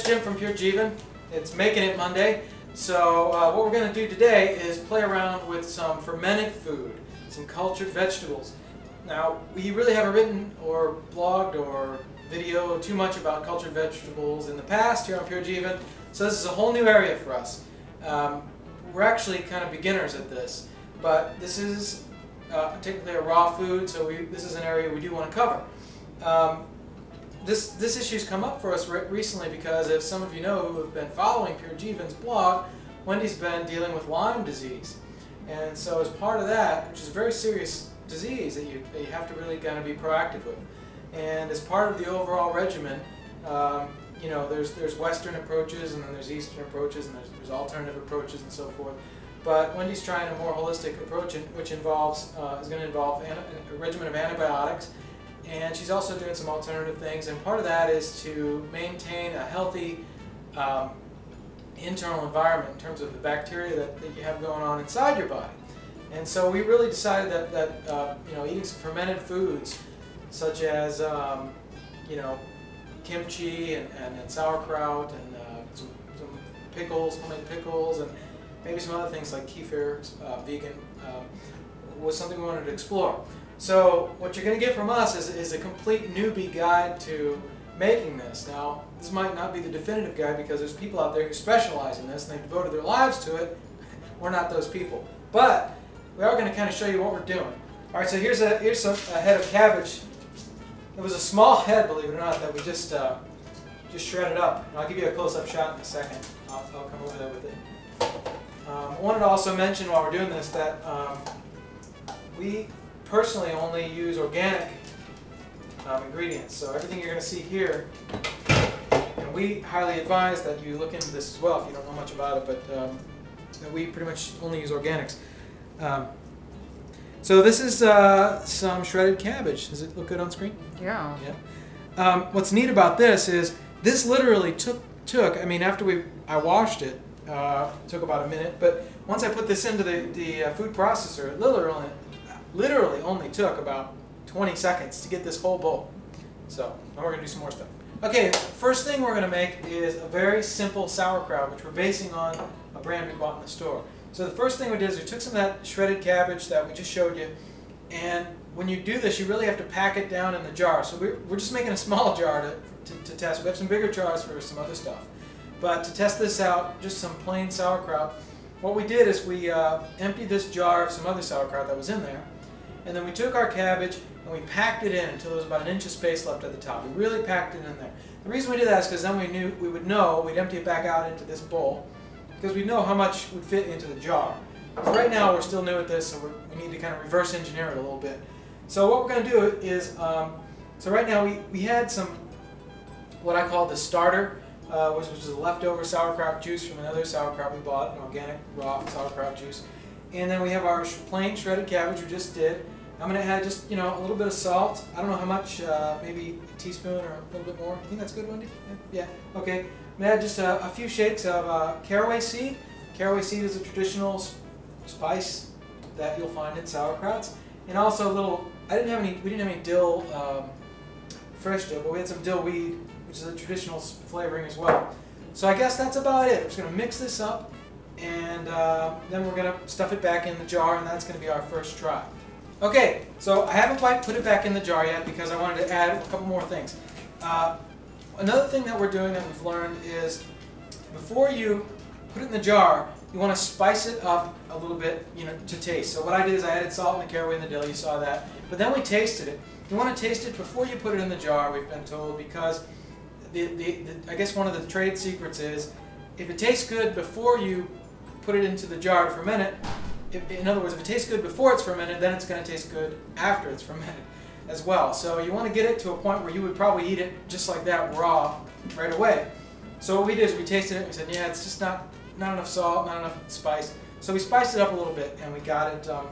Jim from Pure Jeevan. It's Making It Monday. So what we're going to do today is play around with some fermented food, some cultured vegetables. Now, we really haven't written or blogged or videoed too much about cultured vegetables in the past here on Pure Jeevan, so this is a whole new area for us. We're actually kind of beginners at this, but this is technically a raw food, so this is an area we do want to cover. This issue's come up for us recently because, as some of you know who have been following Pure Jeevan's blog, Wendy's been dealing with Lyme disease. And so as part of that, which is a very serious disease that you have to really kind of be proactive with, and as part of the overall regimen, you know, there's Western approaches, and then there's Eastern approaches, and there's alternative approaches and so forth. But Wendy's trying a more holistic approach, which is going to involve a regimen of antibiotics. And she's also doing some alternative things, and part of that is to maintain a healthy internal environment in terms of the bacteria that you have going on inside your body. And so we really decided that you know, eating some fermented foods such as you know, kimchi and sauerkraut and some pickles, homemade pickles, and maybe some other things like kefir, vegan, was something we wanted to explore. So what you're going to get from us is a complete newbie guide to making this. Now, this might not be the definitive guide because there's people out there who specialize in this and they've devoted their lives to it. We're not those people. But we are going to kind of show you what we're doing. All right, so here's a head of cabbage. It was a small head, believe it or not, that we just shredded up. And I'll give you a close-up shot in a second. I'll come over there with it. I wanted to also mention while we're doing this that we personally only use organic ingredients. So everything you're going to see here, and we highly advise that you look into this as well if you don't know much about it, but that we pretty much only use organics. So this is some shredded cabbage. Does it look good on screen? Yeah. Yeah. What's neat about this is this literally took I mean, after I washed it, took about a minute, but once I put this into the food processor, it literally only took about 20 seconds to get this whole bowl. So now we're going to do some more stuff. Okay, first thing we're going to make is a very simple sauerkraut, which we're basing on a brand we bought in the store. So the first thing we did is we took some of that shredded cabbage that we just showed you, and when you do this, you really have to pack it down in the jar. So we're just making a small jar to test. We have some bigger jars for some other stuff. But to test this out, just some plain sauerkraut, what we did is we emptied this jar of some other sauerkraut that was in there, and then we took our cabbage and we packed it in until there was about an inch of space left at the top. We really packed it in there. The reason we did that is because then we'd empty it back out into this bowl, because we know how much would fit into the jar. Because right now we're still new at this, so we need to kind of reverse engineer it a little bit. So what we're going to do is, so right now we had some, what I call the starter, which was the leftover sauerkraut juice from another sauerkraut we bought, an organic raw sauerkraut juice. And then we have our plain shredded cabbage we just did. I'm going to add just, you know, a little bit of salt. I don't know how much, maybe a teaspoon or a little bit more. You think that's good, Wendy? Yeah. Okay. I'm going to add just a few shakes of caraway seed. Caraway seed is a traditional spice that you'll find in sauerkrauts. And also a little, we didn't have any dill, fresh dill, but we had some dill weed, which is a traditional flavoring as well. So I guess that's about it. We're just going to mix this up, and then we're going to stuff it back in the jar, and that's going to be our first try. Okay, so I haven't quite put it back in the jar yet because I wanted to add a couple more things. Another thing that we're doing that we've learned is before you put it in the jar, you want to spice it up a little bit, you know, to taste. So what I did is I added salt and the caraway and the dill, you saw that. But then we tasted it. You want to taste it before you put it in the jar, we've been told, because I guess one of the trade secrets is if it tastes good before you put it into the jar to ferment it, in other words, if it tastes good before it's fermented, then it's going to taste good after it's fermented as well. So you want to get it to a point where you would probably eat it just like that, raw, right away. So what we did is we tasted it and we said, yeah, it's just not enough salt, not enough spice. So we spiced it up a little bit, and we got it to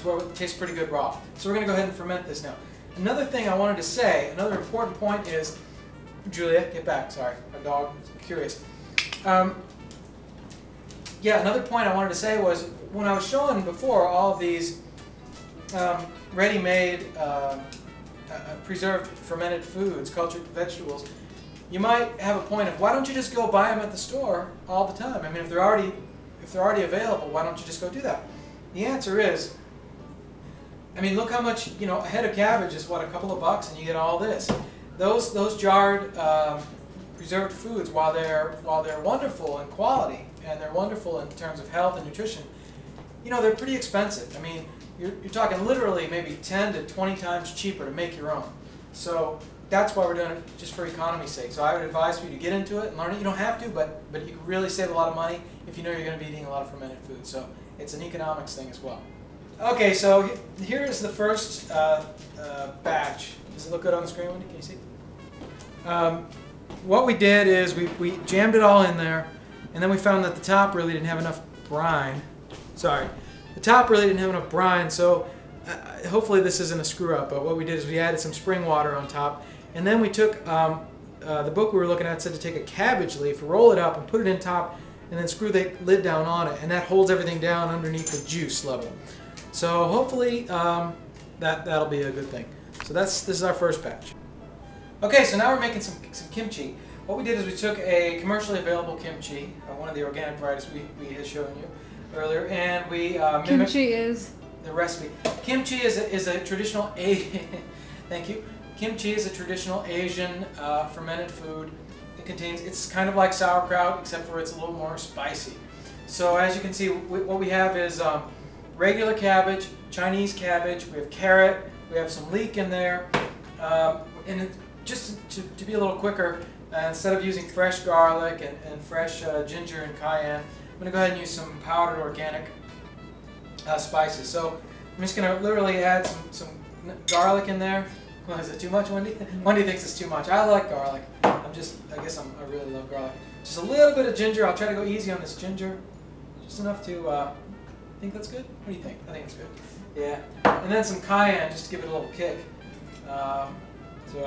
where it tastes pretty good raw. So we're going to go ahead and ferment this now. Another thing I wanted to say, another important point is, Julia, get back, sorry, my dog is curious. Yeah, another point I wanted to say was, when I was showing before all of these ready-made preserved fermented foods, cultured vegetables, you might have a point of, why don't you just go buy them at the store all the time? I mean, if they're already available, why don't you just go do that? The answer is, I mean, look how much, you know, a head of cabbage is, what, a couple of bucks, and you get all this. Those jarred preserved foods, while they're wonderful in quality and they're wonderful in terms of health and nutrition, you know, they're pretty expensive. I mean, you're talking literally maybe 10 to 20 times cheaper to make your own. So that's why we're doing it, just for economy's sake. So I would advise for you to get into it and learn it. You don't have to, but you can really save a lot of money if you know you're going to be eating a lot of fermented food. So it's an economics thing as well. Okay, so here is the first batch. Does it look good on the screen, Wendy? Can you see? What we did is we jammed it all in there, and then we found that the top really didn't have enough brine. Sorry, the top really didn't have enough brine, so hopefully this isn't a screw up, but what we did is we added some spring water on top, and then we took, the book we were looking at said to take a cabbage leaf, roll it up and put it in top, and then screw the lid down on it, and that holds everything down underneath the juice level. So hopefully that'll be a good thing. So this is our first batch. Okay, so now we're making some kimchi. What we did is we took a commercially available kimchi, one of the organic varieties we had shown you earlier, and we kimchi is the recipe. Kimchi is a traditional thank you. Kimchi is a traditional Asian fermented food. It's kind of like sauerkraut, except for it's a little more spicy. So as you can see, what we have is regular cabbage, Chinese cabbage, we have carrot, we have some leek in there, and just to be a little quicker, instead of using fresh garlic and fresh ginger and cayenne, I'm going to go ahead and use some powdered organic spices. So I'm just going to literally add some garlic in there. Well, is it too much, Wendy? Wendy thinks it's too much. I like garlic. I really love garlic. Just a little bit of ginger. I'll try to go easy on this ginger. Just enough to, think that's good? What do you think? I think it's good. Yeah. And then some cayenne, just to give it a little kick. So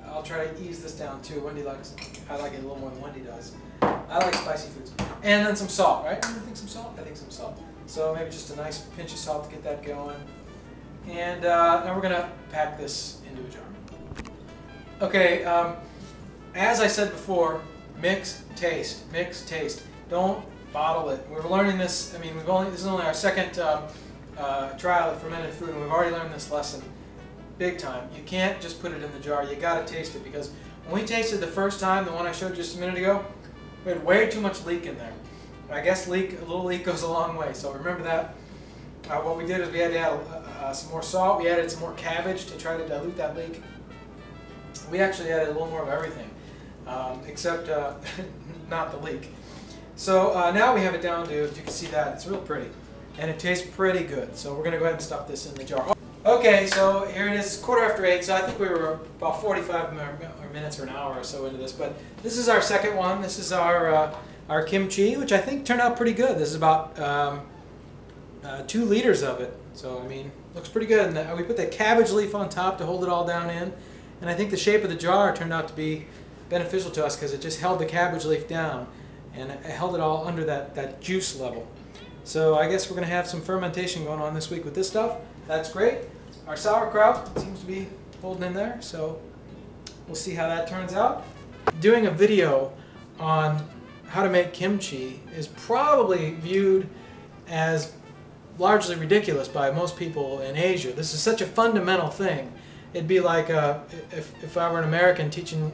I'll try to ease this down too. I like it a little more than Wendy does. I like spicy foods. And then some salt, right? You think some salt? I think some salt. So maybe just a nice pinch of salt to get that going. And now we're going to pack this into a jar. Okay, as I said before, mix, taste. Mix, taste. Don't bottle it. We're learning this, I mean, this is only our second trial of fermented food, and we've already learned this lesson big time. You can't just put it in the jar. You got to taste it, because when we tasted the first time, the one I showed just a minute ago, we had way too much leek in there. I guess a little leek goes a long way, so remember that. What we did is we had to add some more salt. We added some more cabbage to try to dilute that leek. We actually added a little more of everything, except not the leek. So now we have it down to, if you can see that, it's real pretty. And it tastes pretty good. So we're going to go ahead and stuff this in the jar. Okay, so here it is, 8:15, so I think we were about 45 minutes or an hour or so into this. But this is our second one. This is our kimchi, which I think turned out pretty good. This is about 2 liters of it. So, I mean, looks pretty good. And we put the cabbage leaf on top to hold it all down in. And I think the shape of the jar turned out to be beneficial to us, because it just held the cabbage leaf down. And it held it all under that juice level. So I guess we're going to have some fermentation going on this week with this stuff. That's great. Our sauerkraut seems to be holding in there, so we'll see how that turns out. Doing a video on how to make kimchi is probably viewed as largely ridiculous by most people in Asia. This is such a fundamental thing. It'd be like if I were an American teaching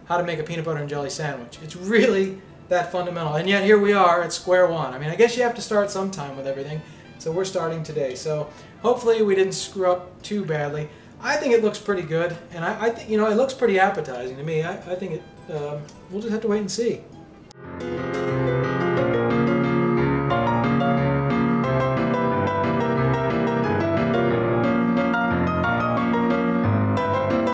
how to make a peanut butter and jelly sandwich. It's really that fundamental, and yet here we are at square one. I mean, I guess you have to start sometime with everything, so we're starting today. So hopefully we didn't screw up too badly. I think it looks pretty good, and I think, you know, it looks pretty appetizing to me. I think we'll just have to wait and see.